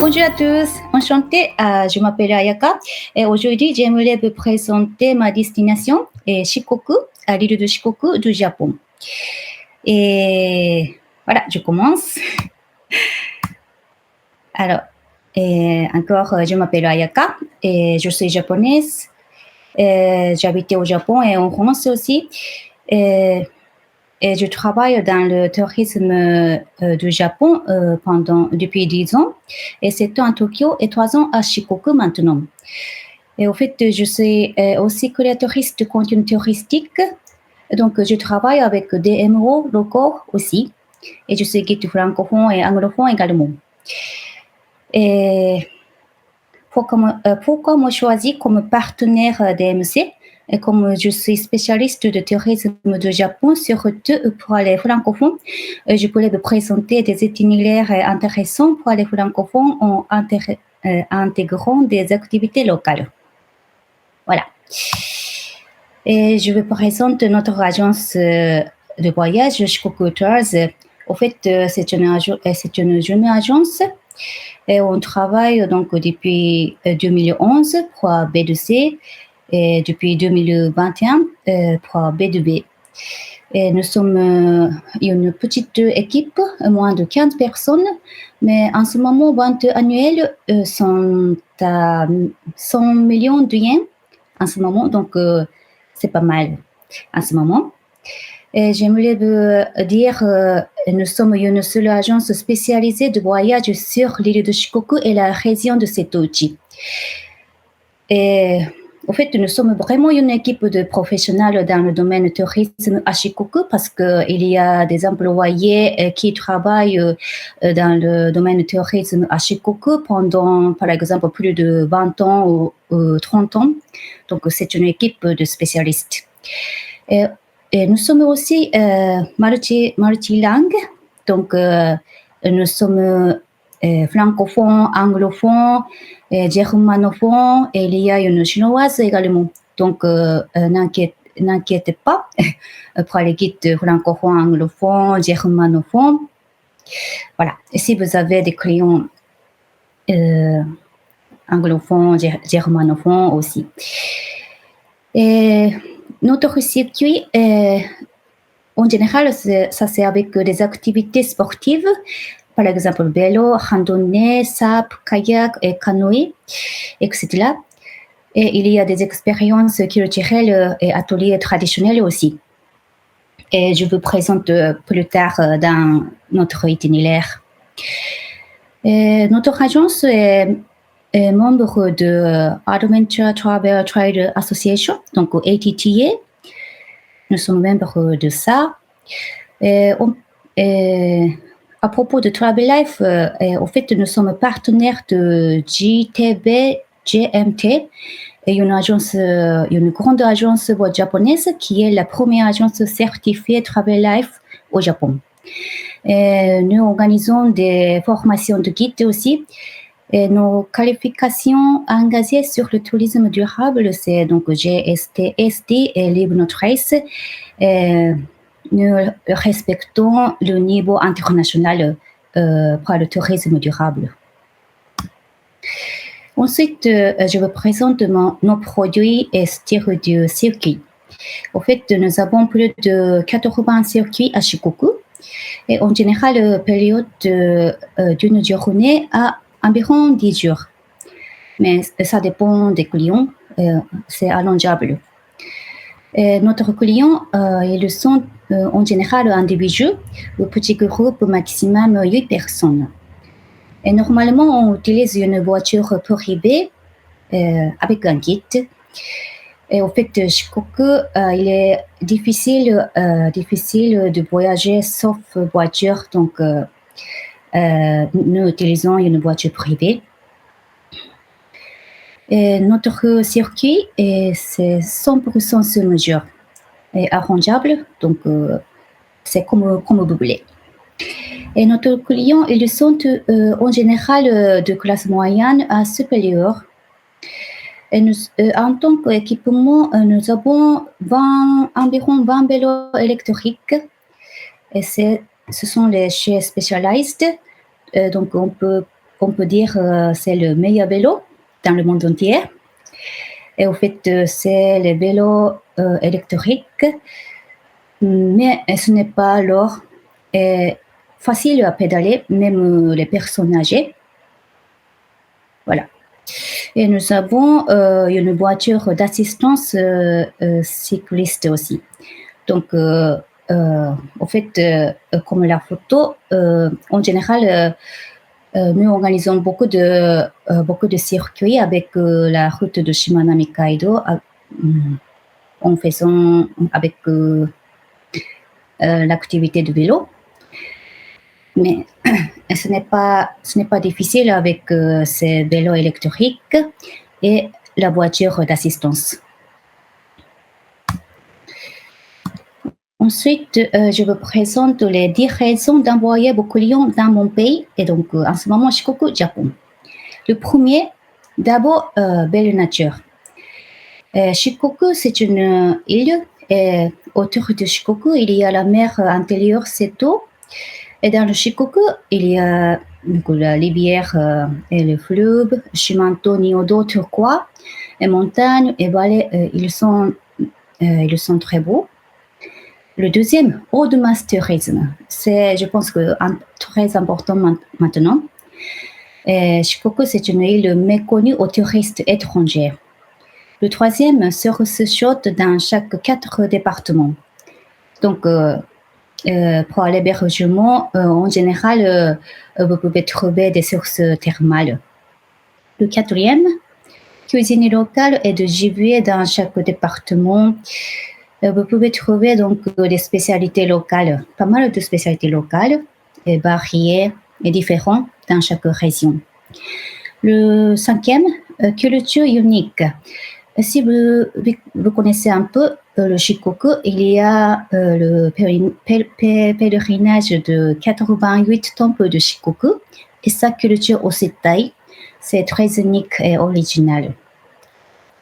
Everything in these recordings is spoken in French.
Bonjour à tous, enchantée, je m'appelle Ayaka et aujourd'hui j'aimerais vous présenter ma destination, Shikoku, à l'île de Shikoku du Japon. Et voilà, je commence. Alors, encore, je m'appelle Ayaka et je suis japonaise. J'habitais au Japon et en France aussi. Et je travaille dans le tourisme du Japon depuis 10 ans. Et 7 ans à Tokyo et 3 ans à Shikoku maintenant. Et au fait, je suis aussi créatrice de contenu touristique. Donc, je travaille avec des MO locaux aussi. Et je suis guide francophone et anglophone également. Et pourquoi me choisir comme partenaire DMC? Et comme je suis spécialiste de tourisme du Japon, surtout pour les francophones, je pourrais vous présenter des itinéraires intéressants pour les francophones en intégrant des activités locales. Voilà. Et je vous présente notre agence de voyage, Shikoku Tours. En fait, c'est une jeune agence. Et on travaille donc depuis 2011 pour B2C et depuis 2021 pour B2B. Et nous sommes une petite équipe, moins de 15 personnes, mais en ce moment, ventes annuelles sont à 100 millions de yens en ce moment, donc c'est pas mal en ce moment. Et j'aimerais vous dire, nous sommes une seule agence spécialisée de voyage sur l'île de Shikoku et la région de Setouchi. Et en fait, nous sommes vraiment une équipe de professionnels dans le domaine du tourisme à Shikoku parce qu'il y a des employés qui travaillent dans le domaine du tourisme à Shikoku pendant, par exemple, plus de 20 ans ou 30 ans. Donc, c'est une équipe de spécialistes. Et nous sommes aussi multilingues, donc nous sommes francophones, anglophones, germanophones, et il y a une chinoise également. Donc, n'inquiétez pas pour les guides francophones, anglophones, germanophones. Voilà. Et si vous avez des clients anglophones, germanophones aussi. Et notre circuit, en général, ça c'est avec des activités sportives, par exemple vélo, randonnée, SAP, kayak et canoë, etc. Et il y a des expériences culturelles et ateliers traditionnels aussi. Et je vous présente plus tard dans notre itinéraire. Et notre agence est membre de Adventure Travel Trade Association, donc ATTA. Nous sommes membres de ça. À propos de Travel Life, en fait, nous sommes partenaires de JTB GMT, une grande agence japonaise qui est la première agence certifiée Travel Life au Japon. Nous organisons des formations de guides aussi. Et nos qualifications engagées sur le tourisme durable, c'est donc GST, SD et Libre Trace. Nous respectons le niveau international pour le tourisme durable. Ensuite, je vous présente nos produits et styles du circuit. En fait, nous avons plus de 80 circuits à Shikoku. Et en général, la période d'une journée a environ 10 jours. Mais ça dépend des clients, c'est allongeable. Et notre client, ils sont en général individuels ou petits groupes maximum 8 personnes. Et normalement, on utilise une voiture privée avec un guide. Et en fait, Shikoku, il est difficile de voyager sauf voiture, donc nous utilisons une voiture privée. Et notre circuit, c'est 100% sur mesure et arrangeable, donc c'est comme vous voulez. Et notre clients, ils sont en général de classe moyenne à supérieure. Et nous, en tant qu'équipement, nous avons environ 20 vélos électriques. Et ce sont les chez Specialized. Donc, on peut on peut dire c'est le meilleur vélo dans le monde entier. Et au fait, c'est le vélo électrique, mais ce n'est pas alors facile à pédaler, même les personnes âgées. Voilà. Et nous avons une voiture d'assistance cycliste aussi. Donc, au fait, comme la photo, en général, nous organisons beaucoup de circuits avec la route de Shimanami Kaido en faisant avec l'activité de vélo. Mais ce n'est pas difficile avec ces vélos électriques et la voiture d'assistance. Ensuite, je vous présente les 10 raisons d'envoyer vos clients dans mon pays, et donc en ce moment, Shikoku, Japon. Le premier, d'abord, belle nature. Shikoku, c'est une île, et autour de Shikoku, il y a la mer intérieure Seto, et dans le Shikoku, il y a donc, la rivière et le fleuve, Shimanto, Niodo, turquoise, et montagnes et vallées, ils sont très beaux. Le deuxième, Old Mass Tourism. C'est, je pense, très important maintenant. Shikoku, c'est une île méconnue aux touristes étrangers. Le troisième, sources chaudes dans chaque 4 départements. Donc, pour l'hébergement, en général, vous pouvez trouver des sources thermales. Le quatrième, cuisine locale et de gibier dans chaque département. Vous pouvez trouver donc des spécialités locales, pas mal de spécialités locales, et variées et différentes dans chaque région. Le cinquième, culture unique. Si vous connaissez un peu le Shikoku, il y a le pèlerinage de 88 temples de Shikoku et sa culture aussi taille. C'est très unique et original.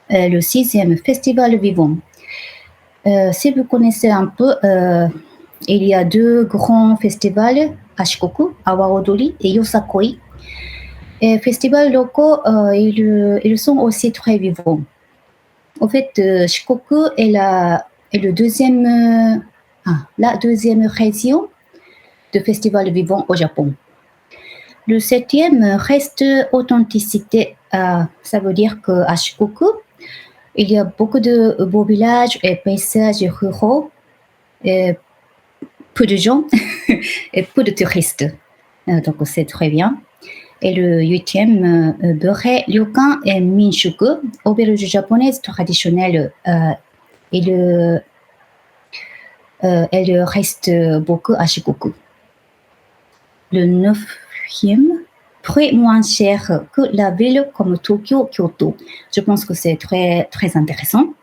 Le sixième, festival vivant. Si vous connaissez un peu, il y a 2 grands festivals à Shikoku, Awa Odori et Yosakoi. Et festivals locaux, ils sont aussi très vivants. En fait, Shikoku est la deuxième région de festival vivant au Japon. Le septième reste authenticité. Ça veut dire qu'à Shikoku, il y a beaucoup de beaux villages et paysages ruraux, et peu de gens et peu de touristes. Donc c'est très bien. Et le huitième, Bure, Ryokan et Minshuku, auberge japonaise traditionnelle. Elle reste beaucoup à Shikoku. Le neuvième, prix moins cher que la ville comme Tokyo, Kyoto. Je pense que c'est très, très intéressant.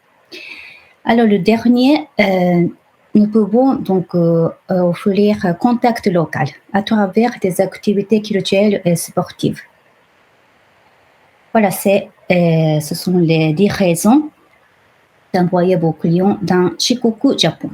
Alors, le dernier, nous pouvons donc offrir contact local à travers des activités culturelles et sportives. Voilà, ce sont les 10 raisons d'envoyer vos clients dans Shikoku, Japon.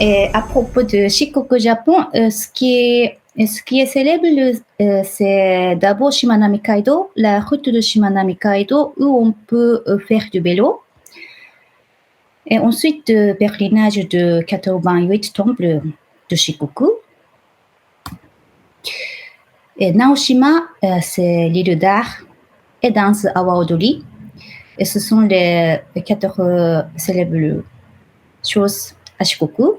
Et à propos de Shikoku Japon, ce qui est célèbre, c'est d'abord Shimanami Kaido, la route de Shimanami Kaido où on peut faire du vélo. Et ensuite, le pèlerinage de 88 temples de Shikoku. Et Naoshima, c'est l'île d'art et danse Awa-Odori. Et ce sont les 4 célèbres choses à Shikoku.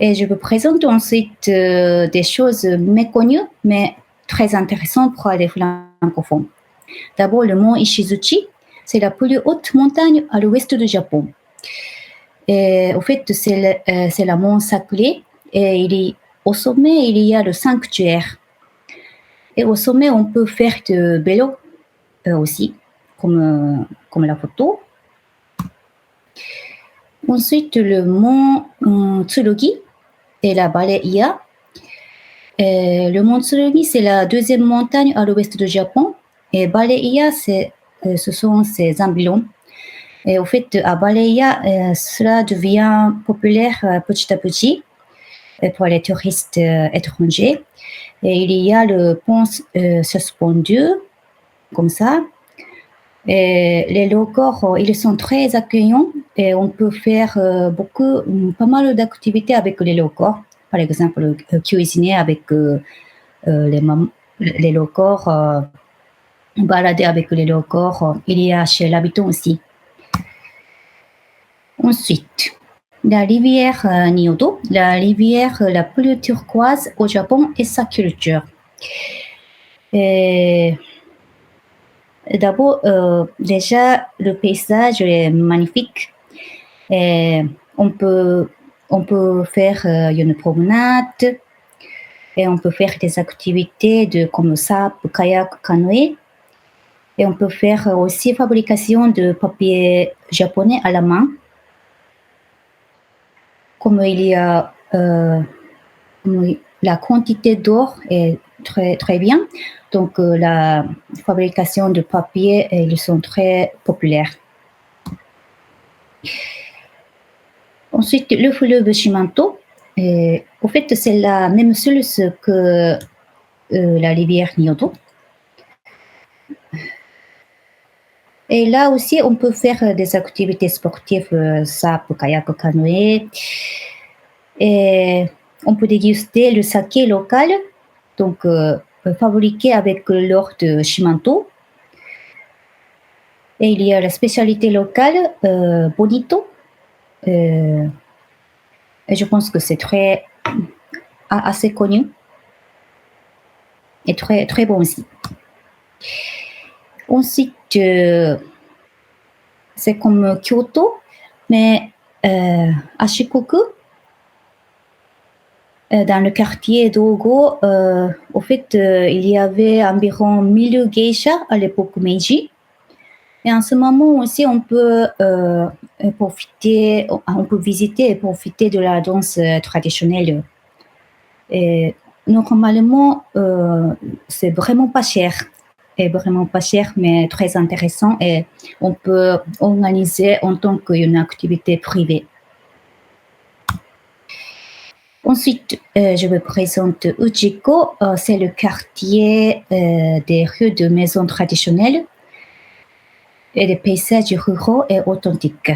Et je vous présente ensuite des choses méconnues, mais très intéressantes pour les francophones. D'abord, le mont Ishizuchi, c'est la plus haute montagne à l'ouest du Japon. Et au fait, c'est la mont sacré. Et au sommet, il y a le sanctuaire. Et au sommet, on peut faire du vélo aussi, comme la photo. Ensuite, le mont Tsurugi et la vallée Iya. Le mont Tsurugi, c'est la deuxième montagne à l'ouest du Japon. Et vallée Iya, ce sont ses environs. Et au fait, à vallée Iya, cela devient populaire petit à petit pour les touristes étrangers. Et il y a le pont suspendu, comme ça. Et les locaux, ils sont très accueillants et on peut faire pas mal d'activités avec les locaux. Par exemple, cuisiner avec les locaux, balader avec les locaux. Il y a chez l'habitant aussi. Ensuite, la rivière Nyodo, la rivière la plus turquoise au Japon et sa culture. Et d'abord, déjà, le paysage est magnifique. Et on peut faire une promenade et on peut faire des activités comme SAP, kayak, canoë. Et on peut faire aussi fabrication de papier japonais à la main. Comme il y a la quantité d'or est très, très bien. Donc, la fabrication de papier, ils sont très populaires. Ensuite, le fleuve Shimanto. Au fait, c'est la même source que la rivière Nyodo. Et là aussi, on peut faire des activités sportives, SAP, kayak, canoë. Et on peut déguster le saké local, donc fabriqué avec l'or de Shimanto. Et il y a la spécialité locale, Bonito. Et je pense que c'est assez connu et très, très bon aussi. Ensuite, c'est comme Kyoto, mais à Shikoku, dans le quartier d'Ogo, au fait, il y avait environ 1000 geishas à l'époque Meiji. Et en ce moment aussi, on peut visiter et profiter de la danse traditionnelle. Et normalement, c'est vraiment pas cher. Et vraiment pas cher, mais très intéressant. Et on peut organiser en tant qu'une activité privée. Ensuite, je vous présente Ujiko. C'est le quartier des rues de maisons traditionnelles et des paysages ruraux et authentiques.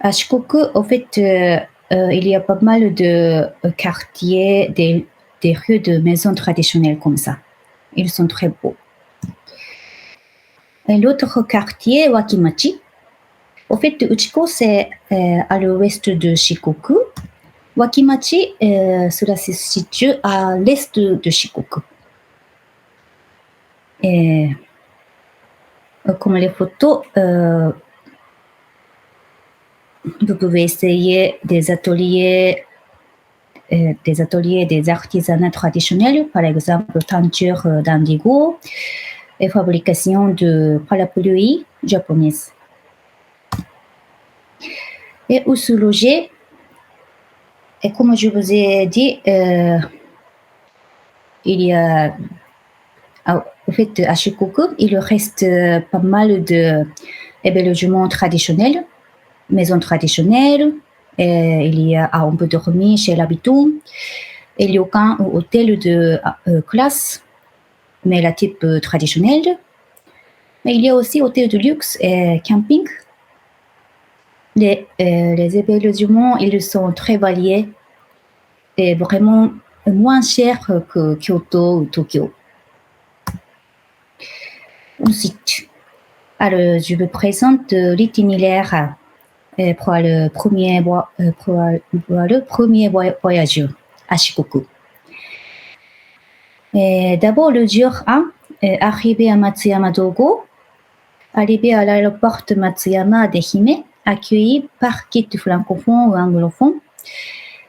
À Shikoku, en fait, il y a pas mal de quartiers, des rues de maisons traditionnelles comme ça. Ils sont très beaux. Et l'autre quartier, Wakimachi. En fait, Uchiko, c'est à l'ouest de Shikoku. Wakimachi, cela se situe à l'est de Shikoku. Et comme les photos, vous pouvez essayer des ateliers des artisanats traditionnels, par exemple teinture d'indigo et fabrication de parapluies japonaises. Et où se loger? Et comme je vous ai dit, il y a, en fait, à Shikoku, il reste pas mal d'hébergements traditionnels. maison traditionnelle. Il y a on peut dormir chez l'habitant. Il y a un hôtel de classe, mais la type traditionnel. Mais il y a aussi hôtel de luxe et camping. Les hébergements, ils sont très variés et vraiment moins chers que Kyoto ou Tokyo. Ensuite, alors, je vous présente l'itinéraire pour le premier voyage à Shikoku. D'abord, le jour 1, arrivé à Matsuyama Dogo, arrivé à l'aéroport de Matsuyama d'Ehime, accueilli par guide francophone ou anglophone.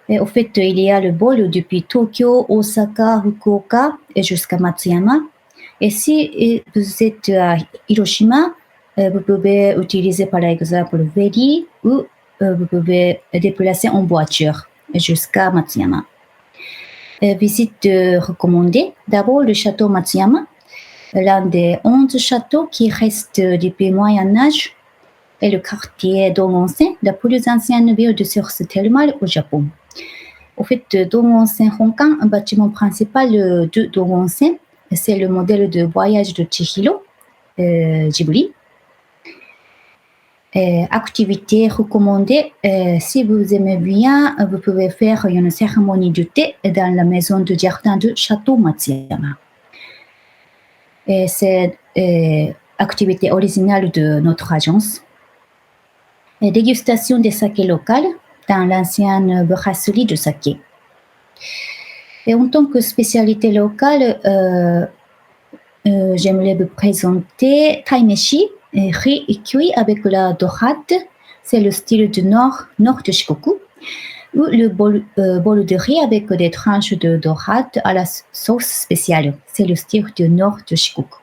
Au fait, il y a le vol depuis Tokyo, Osaka, Fukuoka et jusqu'à Matsuyama. Et si vous êtes à Hiroshima, vous pouvez utiliser par exemple le ferry ou vous pouvez déplacer en voiture jusqu'à Matsuyama. Visite recommandée. D'abord, le château Matsuyama, l'un des 11 châteaux qui restent depuis le Moyen-Âge, et le quartier d'Ongonsen, la plus ancienne ville de source thermale au Japon. Au fait, d'Ongonsen Honkan, un bâtiment principal de d'Ongonsen, c'est le modèle de voyage de Chihiro, Ghibli. Activité recommandée, si vous aimez bien, vous pouvez faire une cérémonie du thé dans la maison de jardin du château Matsuyama. C'est activité originale de notre agence. Dégustation des sakés locaux dans l'ancienne brasserie de saké. Et en tant que spécialité locale, j'aimerais vous présenter taimeshi, riz cuit avec la dorade, c'est le style du nord de Shikoku, ou le bol de riz avec des tranches de dorade à la sauce spéciale, c'est le style du nord de Shikoku.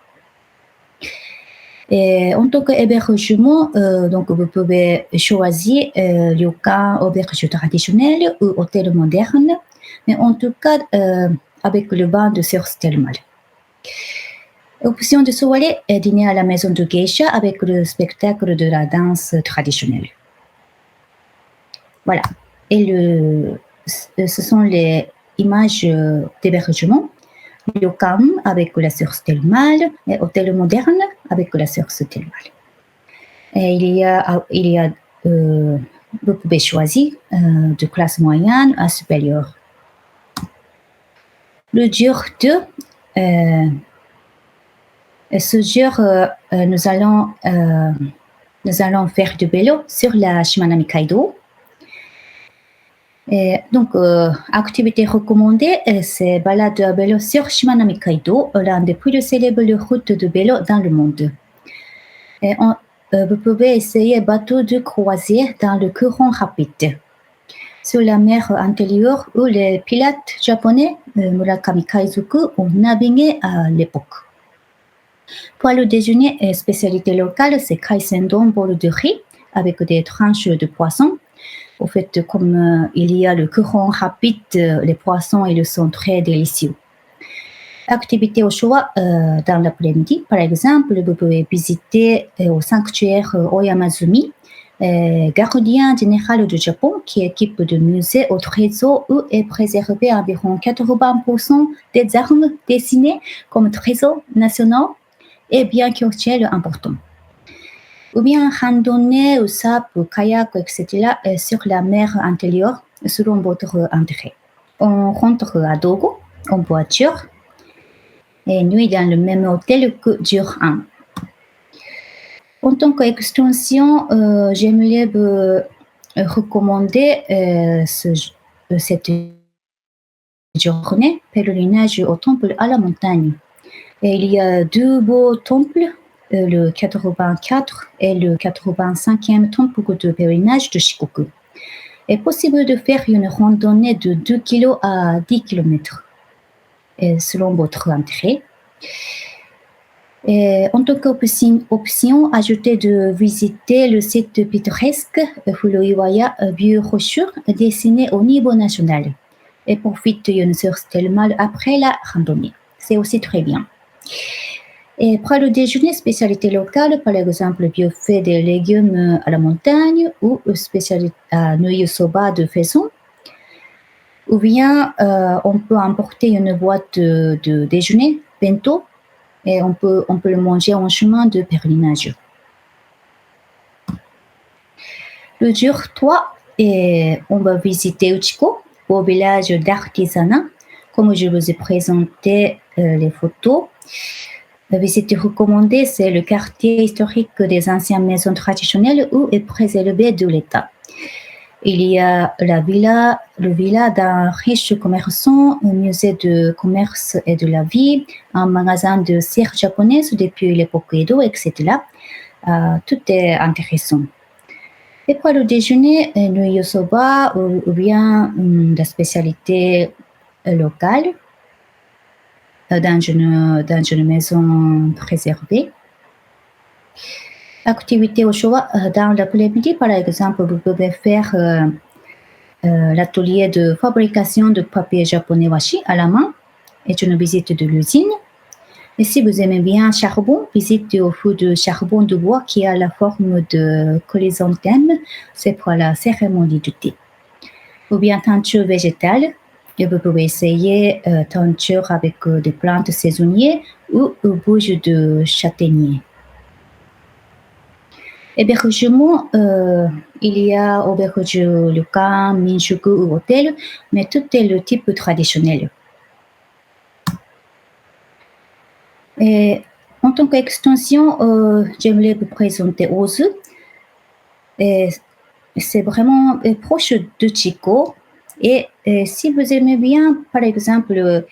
Et en tant qu'hébergement, donc vous pouvez choisir ryokan, auberge traditionnelle ou hôtel moderne, mais en tout cas avec le bain de source thermale. Option de soirée, dîner à la maison de geisha avec le spectacle de la danse traditionnelle. Voilà. Et ce sont les images d'hébergement. Ryokan avec la source thermale et hôtel moderne avec la source thermale. Et vous pouvez choisir de classe moyenne à supérieure. Le jour 2, ce jour, nous allons faire du vélo sur la Shimanami Kaido. Et donc, activité recommandée, c'est balade à vélo sur Shimanami Kaido, l'un des plus célèbres routes de vélo dans le monde. Et vous pouvez essayer bateau de croisière dans le courant rapide. Sur la mer intérieure où les pilotes japonais, Murakami Kaizoku, ont navigué à l'époque. Pour le déjeuner, spécialité locale, c'est kaisendon bol de riz avec des tranches de poisson. Au fait, comme il y a le courant rapide, les poissons ils sont très délicieux. Activité au choix dans l'après-midi, par exemple, vous pouvez visiter au sanctuaire Oyamazumi, gardien général du Japon, qui équipe de musée au trésor où est préservé environ 80% des armes dessinées comme trésor national et biens culturels importants. Ou bien randonnée ou sap, kayak, etc. sur la mer intérieure selon votre intérêt. On rentre à Dogo en voiture et nuit dans le même hôtel que jour 1. En tant qu'extension, j'aimerais vous recommander cette journée pèlerinage au temple à la montagne. Et il y a 2 beaux temples, le 84 et le 85e temple de pèlerinage de Shikoku. Il est possible de faire une randonnée de 2 km à 10 km selon votre intérêt. Et en tant qu'option, ajoutez de visiter le site pittoresque Furuiwaya Vieux Rocheux dessiné au niveau national et profite d'une source thermale après la randonnée. C'est aussi très bien. Et pour le déjeuner, spécialité locale, par exemple, buffet des légumes à la montagne ou spécialité nouilles soba de Faison. Ou bien on peut emporter une boîte de déjeuner, bento, et on peut le manger en chemin de pèlerinage. Le jour 3, on va visiter Uchiko, au village d'artisanat. Comme je vous ai présenté les photos, la visite recommandée, c'est le quartier historique des anciennes maisons traditionnelles où est préservé de l'État. Il y a le villa d'un riche commerçant, un musée de commerce et de la vie, un magasin de cire japonaise depuis l'époque Edo, etc. Tout est intéressant. Et pour le déjeuner, nouilles soba ou bien la spécialité locale dans une maison préservée. Activité au choix dans l'après-midi, par exemple, vous pouvez faire l'atelier de fabrication de papier japonais washi à la main et une visite de l'usine. Et si vous aimez bien charbon, visitez au feu de charbon de bois qui a la forme de chrysanthème, c'est pour la cérémonie du thé. Ou bien teinture végétale, et vous pouvez essayer teinture avec des plantes saisonnières ou bouges de châtaignier. Hébergement, il y a auberge ryokan, minshuku ou hôtel, mais tout est le type traditionnel. Et en tant qu'extension, j'aimerais vous présenter Ozu. Et c'est vraiment proche de Chico. Et si vous aimez bien, par exemple,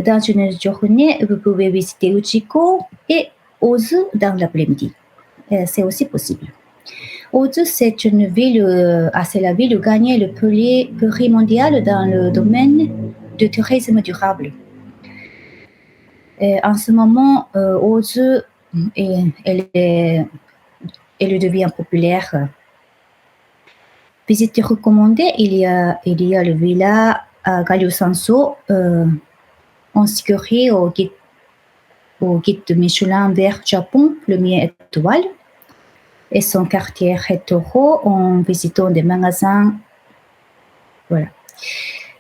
dans une journée, vous pouvez visiter Uchiko et Ozu dans l'après-midi. C'est aussi possible. Ozu, c'est une ville, c'est la ville gagnée le prix mondial dans le domaine du tourisme durable. En ce moment, Ozu, elle devient populaire. Visite recommandée, il y a le villa Galio-Sanso, inscrit au guide Michelin vers Japon, première étoile, et son quartier rétro en visitant des magasins. Voilà.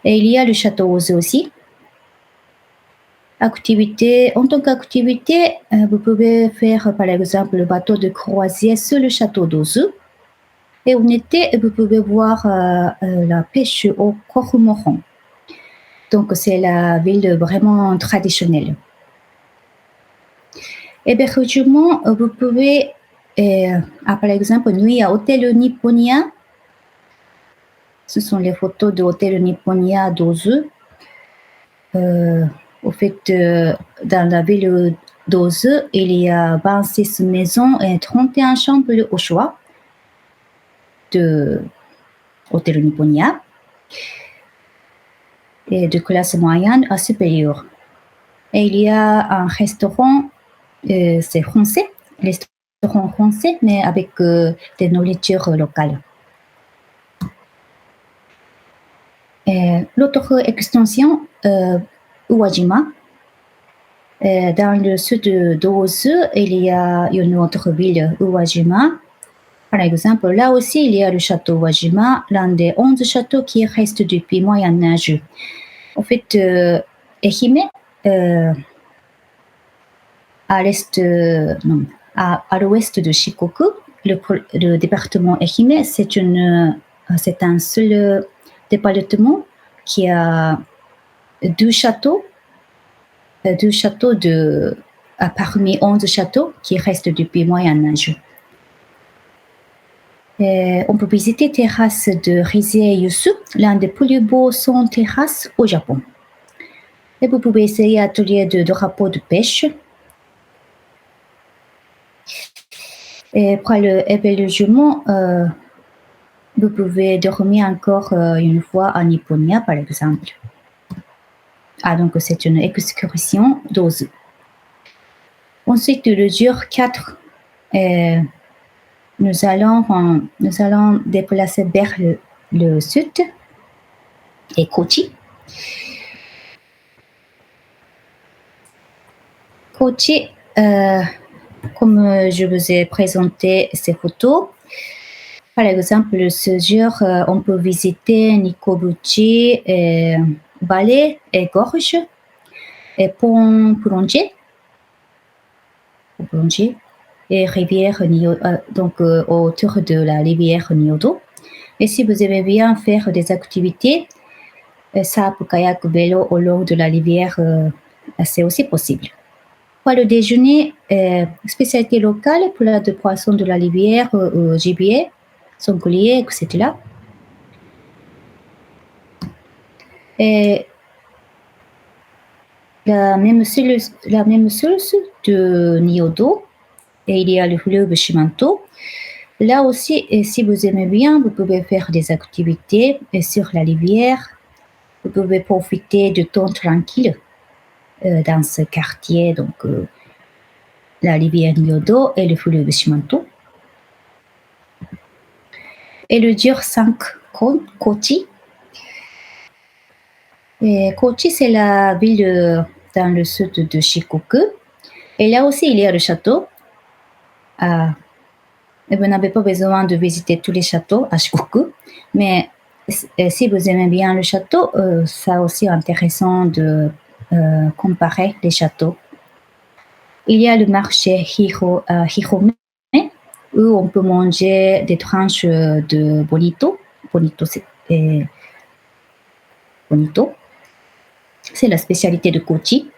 Et il y a le château Ozu aussi. En tant qu'activité, vous pouvez faire par exemple le bateau de croisière sur le château d'Ozu. Et en été, vous pouvez voir la pêche au cormoran. Donc, c'est la ville vraiment traditionnelle. Hébergement, vous pouvez, par exemple, nuit à Hôtel Nipponia. Ce sont les photos de Hôtel Nipponia d'Ozu. Au fait, dans la ville d'Ozu, il y a 26 maisons et 31 chambres au choix de Hôtel Nipponia et de classe moyenne à supérieure. Et il y a un restaurant, c'est français, restaurant français, mais avec des nourritures locales. L'autre extension, Uwajima. Dans le sud d'Ozu, il y a une autre ville, Uwajima. Par exemple, là aussi, il y a le château Uwajima, l'un des 11 châteaux qui restent depuis Moyen-Âge. En fait, Ehime, à l'ouest de Shikoku, le département Ehime, c'est un seul département qui a deux châteaux parmi 11 châteaux qui restent depuis Moyen-Âge. On peut visiter terrasse de Rizei Yusu, l'un des plus beaux 100 terrasses au Japon. Et vous pouvez essayer atelier de drapeau de pêche. Et pour le hébergement, vous pouvez dormir encore une fois à Nipponia, par exemple. Donc c'est une excursion d'Ozu. Ensuite, le jour 4, nous allons déplacer vers le sud et Kochi. Kochi, comme je vous ai présenté ces photos, par exemple, ce jour, on peut visiter Nikobuchi, vallée et gorge, et pont plongé, et rivière donc autour de la rivière Nyodo. Et si vous aimez bien faire des activités, sable, kayak, vélo au long de la rivière, c'est aussi possible. Pour le déjeuner, spécialité locale, plat de poisson de la rivière, gibier, sanglier, etc. Et la même source de Nyodo, et il y a le fleuve Shimanto. Là aussi, si vous aimez bien, vous pouvez faire des activités sur la rivière. Vous pouvez profiter du temps tranquille dans ce quartier, donc la rivière Nyodo et le fleuve Shimanto. Et le jour 5, Kochi. Et Kochi, c'est la ville dans le sud de Shikoku. Et là aussi, il y a le château. Et vous n'avez pas besoin de visiter tous les châteaux à Shikoku. Mais si vous aimez bien le château, c'est aussi intéressant de comparer les châteaux. Il y a le marché Hirome, où on peut manger des tranches de bonito. Bonito, c'est la spécialité de Kochi.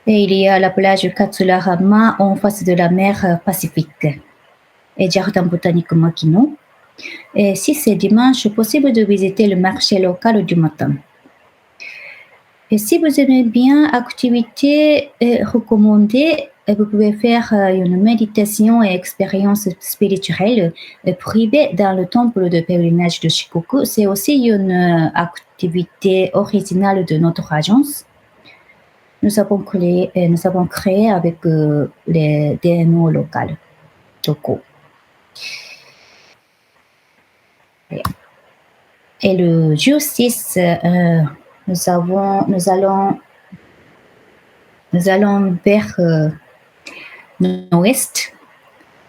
Et il y a la plage Katsurahama en face de la mer Pacifique. Et jardin botanique Makino. Et si c'est dimanche, possible de visiter le marché local du matin. Et si vous aimez bien activités recommandées, vous pouvez faire une méditation et expérience spirituelle privée dans le temple de pèlerinage de Shikoku. C'est aussi une activité originale de notre agence. Nous avons créé avec les DMO locaux. Et le jour 6, nous allons vers l'ouest,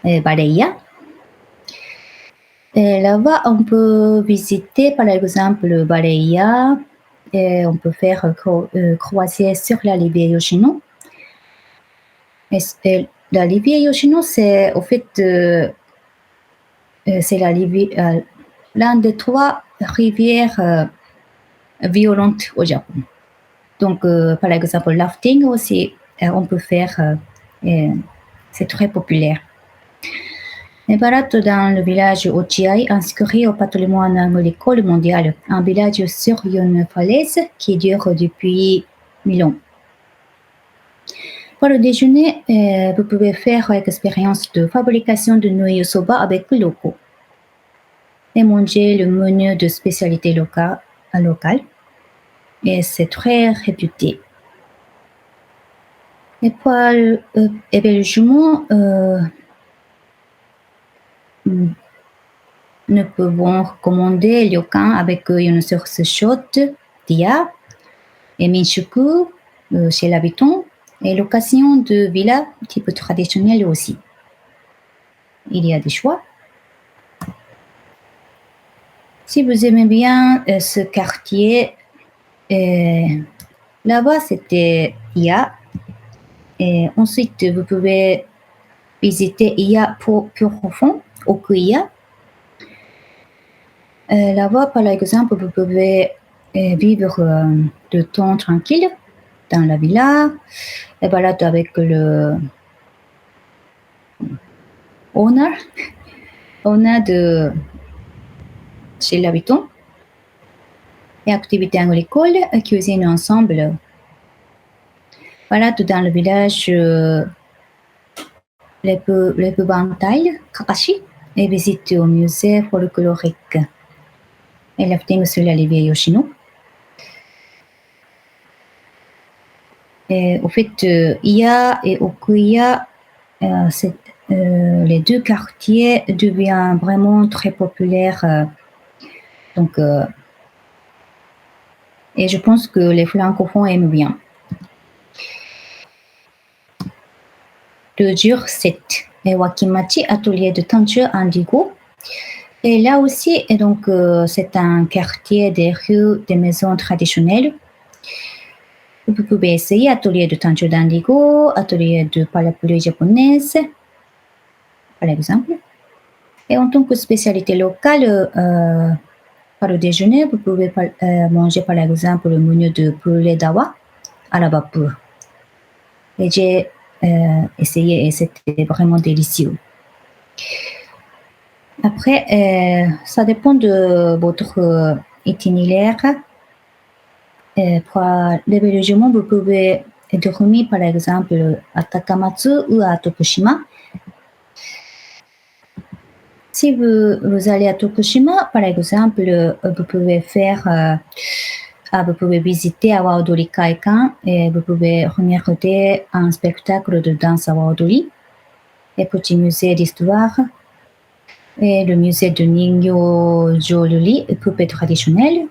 Baleia. Et là-bas, on peut visiter, par exemple, Baleia. Et on peut faire croisière sur la rivière Yoshino. Et la rivière Yoshino, c'est au fait c'est la rivière, l'un des 3 rivières violentes au Japon. Donc, par exemple, rafting aussi, on peut faire, c'est très populaire. Et balade dans le village Ochiai, inscrit au patrimoine agricole mondial, un village sur une falaise qui dure depuis 1000 ans. Pour le déjeuner, vous pouvez faire l'expérience de fabrication de nouilles soba avec locaux et manger le menu de spécialité locale. Et c'est très réputé. Et pour l'hébergement, nous pouvons recommander ryokan avec une source chaude, dia, et minshuku chez l'habitant, et location de villa type traditionnel aussi. Il y a des choix. Si vous aimez bien ce quartier, là-bas c'était Iya. Et ensuite, vous pouvez visiter Iya Profond, Okuya. Là-bas, par exemple, vous pouvez vivre de temps tranquille dans la villa, et balade avec le owner de chez l'habitant, et activités agricoles, cuisine ensemble. Balade dans le village l'épouvantail Kakashi et visite au musée folklorique et rafting sur la rivière Yoshino. Et au fait, Iya et Okuya, les 2 quartiers deviennent vraiment très populaires. Donc, et je pense que les francophones aiment bien. le jour 7. Et Wakimachi, atelier de teinture indigo. Et là aussi, et donc, c'est un quartier des rues des maisons traditionnelles. Vous pouvez essayer atelier de teinture d'indigo, atelier de parapluie japonaise, par exemple. Et en tant que spécialité locale, par le déjeuner, vous pouvez manger par exemple le menu de poulet d'awa à la vapeur. Et j'ai essayé et c'était vraiment délicieux. Après, ça dépend de votre itinéraire. Pour l'hébergement, vous pouvez dormir par exemple à Takamatsu ou à Tokushima. Si vous allez à Tokushima, par exemple, vous pouvez vous pouvez visiter Awa Odori Kaikan et vous pouvez regarder un spectacle de danse Awa Odori, et petit musée d'histoire, et le musée de Ningyo Jewelry, poupées traditionnelles.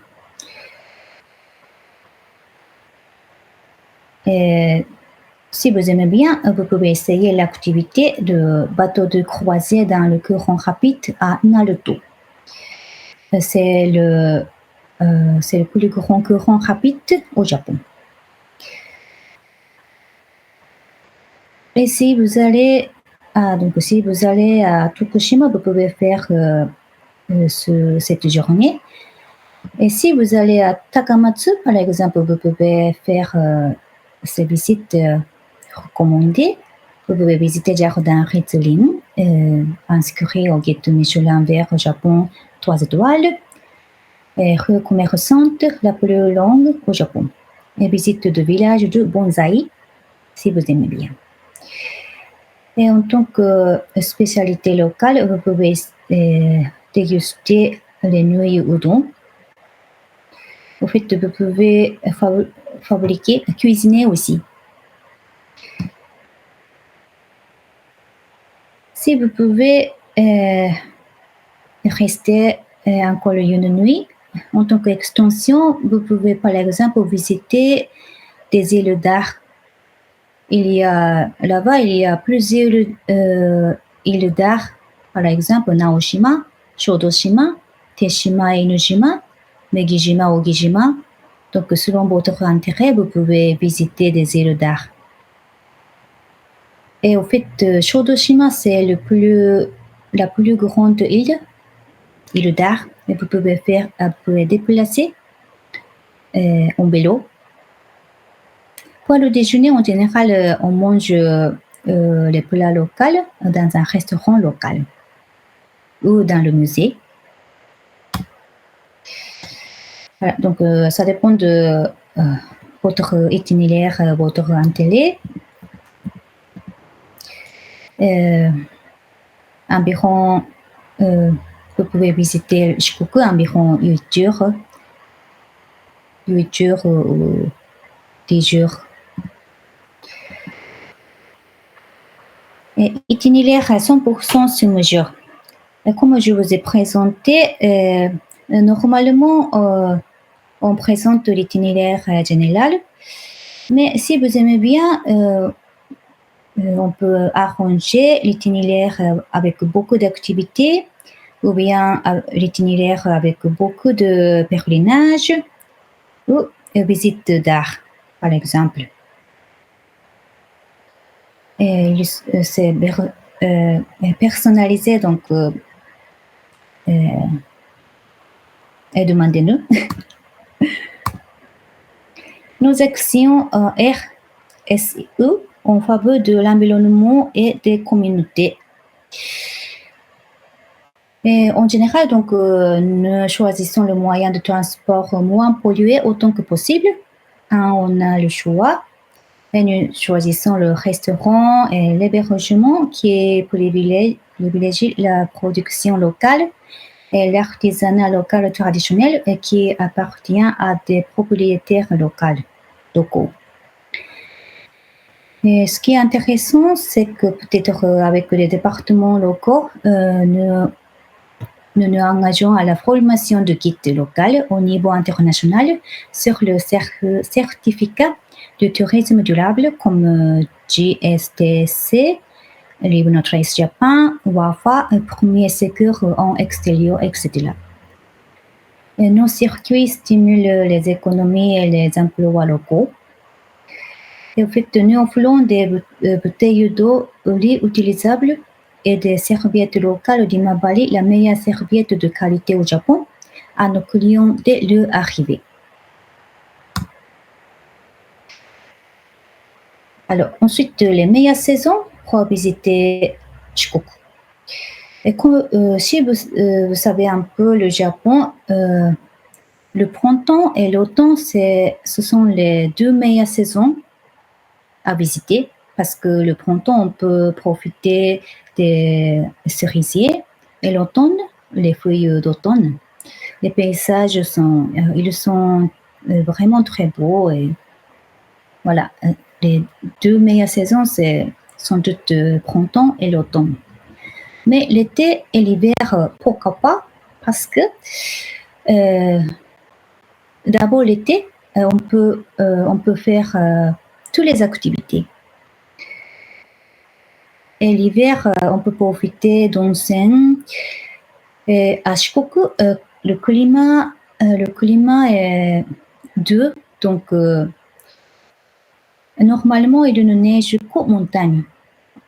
Et si vous aimez bien, vous pouvez essayer l'activité de bateau de croisière dans le courant rapide à Naruto. C'est le plus grand courant rapide au Japon. Et si vous allez à Tokushima, vous pouvez faire cette journée. Et si vous allez à Takamatsu, par exemple, vous pouvez faire ces visites recommandées. Vous pouvez visiter Jardin Ritsurin, inscrit au guide Michelin vert au Japon 3 étoiles. Et rue commerçante la plus longue au Japon. Et visite de village de Bonsai, si vous aimez bien. Et en tant que spécialité locale, vous pouvez déguster les nouilles udon. En fait, vous pouvez cuisiner aussi. Si vous pouvez rester encore une nuit, en tant qu'extension, vous pouvez par exemple visiter des îles d'art. Là-bas, il y a plusieurs îles d'art, par exemple Naoshima, Shodoshima, Teshima et Inujima, Megijima, Ogijima. Donc, selon votre intérêt, vous pouvez visiter des îles d'art. Et au fait, Shodoshima, c'est la plus grande île d'art. Et vous pouvez déplacer en vélo. Pour le déjeuner, en général, on mange les plats locaux dans un restaurant local ou dans le musée. Voilà, donc, ça dépend de votre itinéraire, votre intérêt. Environ, vous pouvez visiter Shikoku environ 8 jours ou 10 jours. Et itinéraire à 100% sur mesure. Et comme je vous ai présenté, normalement, on présente l'itinéraire général, mais si vous aimez bien, on peut arranger l'itinéraire avec beaucoup d'activités ou bien l'itinéraire avec beaucoup de pèlerinage ou visite d'art, par exemple. Et c'est personnalisé, donc et demandez-nous. Nos actions RSE en faveur de l'environnement et des communautés. Et en général, donc, nous choisissons le moyen de transport moins pollué autant que possible. On a le choix. Et nous choisissons le restaurant et l'hébergement qui privilégie la production locale et l'artisanat local traditionnel et qui appartient à des propriétaires locaux. Et ce qui est intéressant, c'est que peut-être avec les départements locaux, nous nous engageons à la formation de guides locaux au niveau international sur le certificat de tourisme durable comme GSTC Livre Trace Japan, WAFA, premier secours en extérieur, etc. Et nos circuits stimulent les économies et les emplois locaux. Et en fait, nous offrons des bouteilles d'eau réutilisables et des serviettes locales d'Imabari, la meilleure serviette de qualité au Japon, à nos clients dès leur arrivée. Alors, ensuite, les meilleures saisons pour visiter Shikoku. Et si vous savez un peu le Japon, le printemps et l'automne, ce sont les deux meilleures saisons à visiter parce que le printemps, on peut profiter des cerisiers et l'automne, les feuilles d'automne. Les paysages sont vraiment très beaux et voilà. Les deux meilleures saisons, sont toutes le printemps et l'automne. Mais l'été et l'hiver, pourquoi pas? Parce que d'abord l'été, on peut faire toutes les activités. Et l'hiver, on peut profiter d'onsen. Et à Shikoku, le climat est doux, donc normalement il ne neige qu'aux montagnes.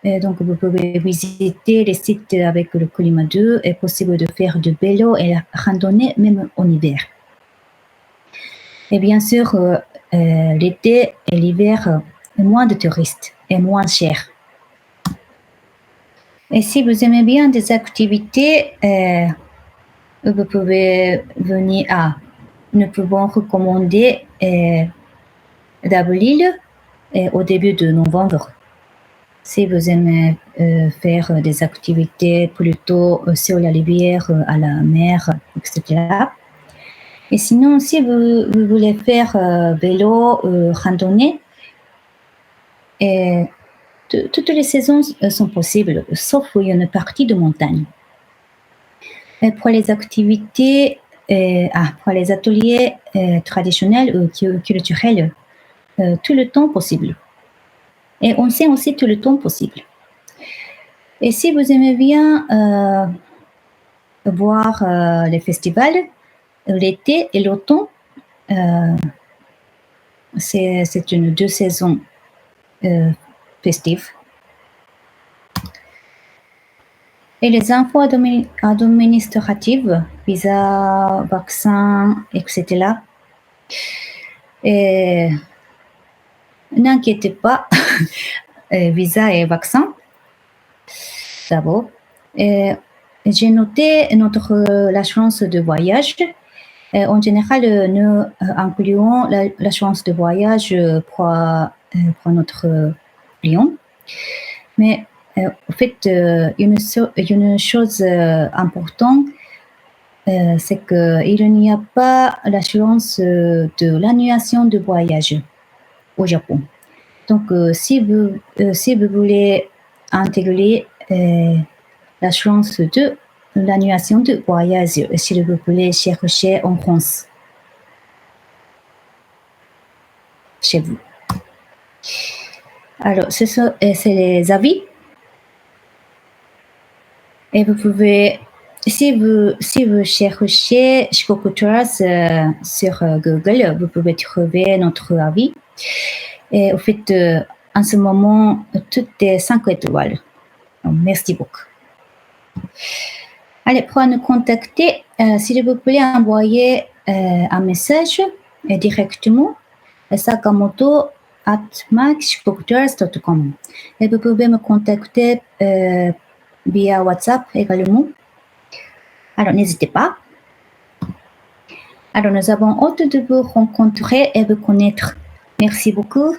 Et donc vous pouvez visiter les sites avec le climat doux et possible de faire du vélo et la randonnée même en hiver. Et bien sûr, l'été et l'hiver, moins de touristes et moins cher. Et si vous aimez bien des activités, vous pouvez venir à. Nous pouvons recommander d'avril au début de novembre. Si vous aimez faire des activités plutôt sur la rivière, à la mer, etc. Et sinon, si vous voulez faire vélo, randonnée, toutes les saisons sont possibles, sauf une partie de montagne. Et pour les activités, pour les ateliers traditionnels ou culturels, tout le temps possible. Et on sait aussi tout le temps possible. Et si vous aimez bien voir les festivals, l'été et l'automne, c'est une deux saisons festives. Et les infos administratives, visa, vaccin, etc. Et n'inquiétez pas, visa et vaccin, d'abord. J'ai noté notre l'assurance de voyage. En général, nous incluons l'assurance de voyage pour notre client. Mais en fait, une chose importante, c'est qu'il n'y a pas l'assurance de l'annulation de voyage au Japon. Donc, si vous voulez intégrer l'assurance de l'annulation de voyage, s'il vous plaît, chercher en France, chez vous. Alors, c'est les avis. Et vous pouvez, si vous cherchez Shikoku Tours sur Google, vous pouvez trouver notre avis. Et en fait, en ce moment, tout est 5 étoiles. Donc, merci beaucoup. Allez, pour nous contacter, s'il vous plaît, envoyez un message directement à sakamoto@shikokutours.com. Et vous pouvez me contacter via WhatsApp également. Alors, n'hésitez pas. Alors, nous avons hâte de vous rencontrer et vous connaître. Merci beaucoup.